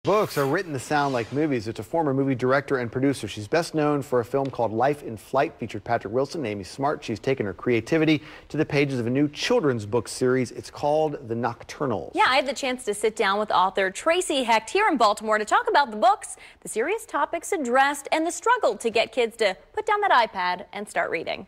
Books are written to sound like movies. It's a former movie director and producer. She's best known for a film called Life in Flight, featured Patrick Wilson and Amy Smart. She's taken her creativity to the pages of a new children's book series. It's called The Nocturnals. Yeah, I had the chance to sit down with author Tracey Hecht here in Baltimore to talk about the books, the serious topics addressed, and the struggle to get kids to put down that iPad and start reading.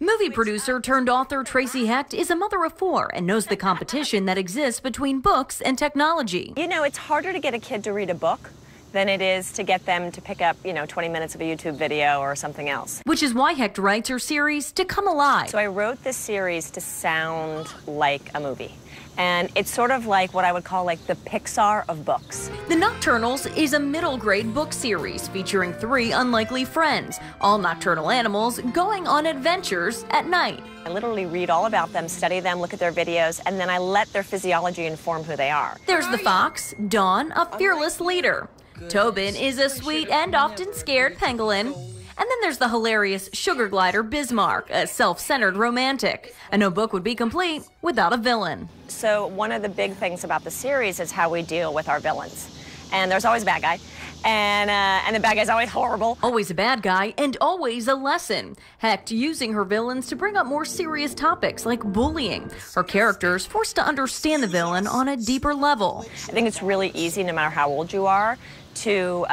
Movie producer turned author Tracey Hecht is a mother of 4 and knows the competition that exists between books and technology. You know, it's harder to get a kid to read a book than it is to get them to pick up, 20 minutes of a YouTube video or something else. Which is why Hecht writes her series to come alive. So I wrote this series to sound like a movie. And it's sort of like what I would call like the Pixar of books. The Nocturnals is a middle grade book series featuring 3 unlikely friends, all nocturnal animals going on adventures at night. I literally read all about them, study them, look at their videos, and then I let their physiology inform who they are. There's the fox, Dawn, a fearless leader. Tobin is a sweet and often scared pangolin. And then there's the hilarious sugar glider Bismarck, a self-centered romantic. And no book would be complete without a villain. So one of the big things about the series is how we deal with our villains. And there's always a bad guy. And the bad guy's always horrible. Always a bad guy and always a lesson. Hecht using her villains to bring up more serious topics like bullying. Her characters forced to understand the villain on a deeper level. I think it's really easy, no matter how old you are, to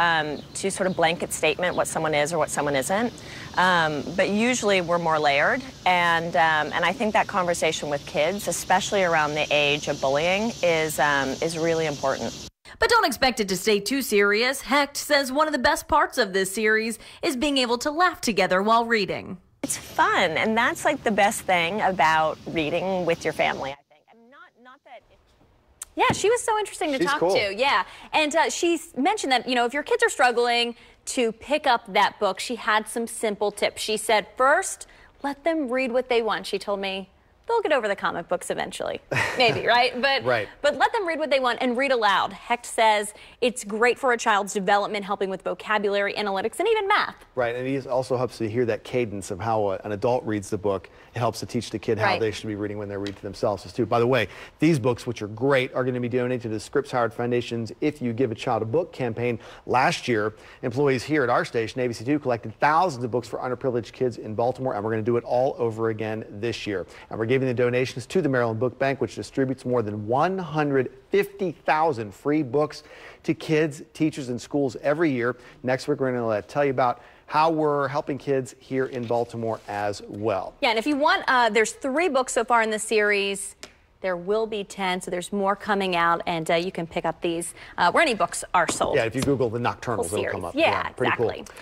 sort of blanket statement what someone is or what someone isn't. But usually we're more layered, and I think that conversation with kids, especially around the age of bullying, is really important. But don't expect it to stay too serious. Hecht says one of the best parts of this series is being able to laugh together while reading. It's fun, and that's like the best thing about reading with your family, I think. And not that Yeah, she was so interesting to talk cool. to. Yeah, and she mentioned that, if your kids are struggling to pick up that book, she had some simple tips. She said, first, let them read what they want. She told me they'll get over the comic books eventually, maybe, right? But let them read what they want and read aloud. Hecht says it's great for a child's development, helping with vocabulary, analytics, and even math. Right, and it also helps to hear that cadence of how an adult reads the book. It helps to teach the kid how they should be reading when they're reading to themselves too. By the way, these books, which are great, are going to be donated to the Scripps Howard Foundation's If You Give a Child a Book campaign. Last year, employees here at our station, ABC2, collected thousands of books for underprivileged kids in Baltimore, and we're going to do it all over again this year. And we're giving the donations to the Maryland Book Bank, which distributes more than 150,000 free books to kids, teachers, and schools every year. Next week, we're going to tell you about how we're helping kids here in Baltimore as well. Yeah, and if you want, there's 3 books so far in the series. There will be 10, so there's more coming out, and you can pick up these where any books are sold. Yeah, if you Google The Nocturnals, it'll come up. Yeah, pretty exactly. Cool.